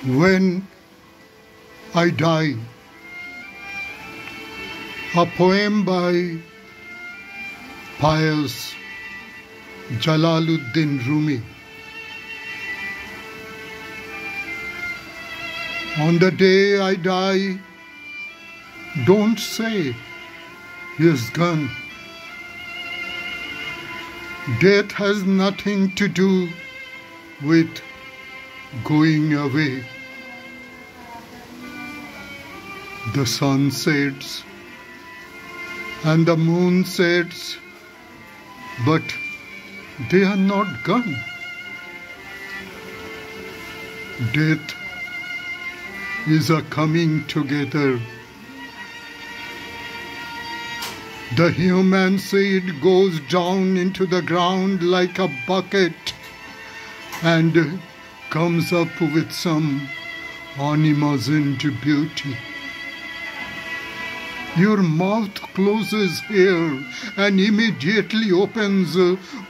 When I Die, a poem by pious Jalaluddin Rumi. On the day I die, don't say he is gone. Death has nothing to do with going away. The sun sets and the moon sets, but they are not gone. Death is a coming together. The human seed goes down into the ground like a bucket and comes up with some unimagined beauty. Your mouth closes here and immediately opens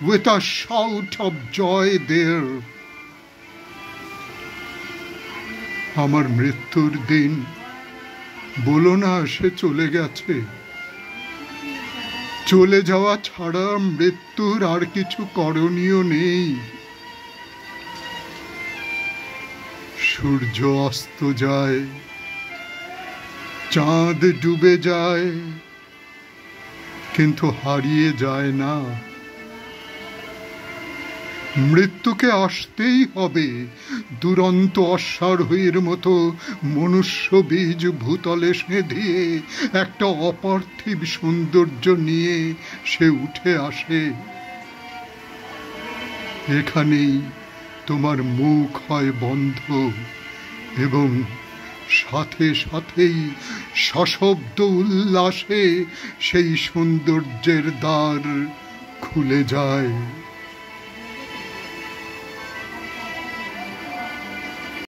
with a shout of joy there. আমার মৃত্যুর দিন বলো না সে চলে গেছে। চলে যাওয়া ছাড়া মৃত্যুর আর কিছু করণীয় নেই। সূর্য অস্ত যায়, চাঁদ ডুবে যায়, কিন্তু হারিয়ে যায় না। মৃত্যুকে আসতেই হবে। দুরন্ত অশ্বারোহীর মতো মনুষ্য বীজ ভূতলে সেঁধিয়ে একটা অপার্থিব সৌন্দর্য নিয়ে সে উঠে আসে। এখানেই তোমার মুখ হয় বন্ধ এবং সাথে সাথেই সশব্দ উল্লাসে সেই সৌন্দর্যের দ্বার খুলে যায়।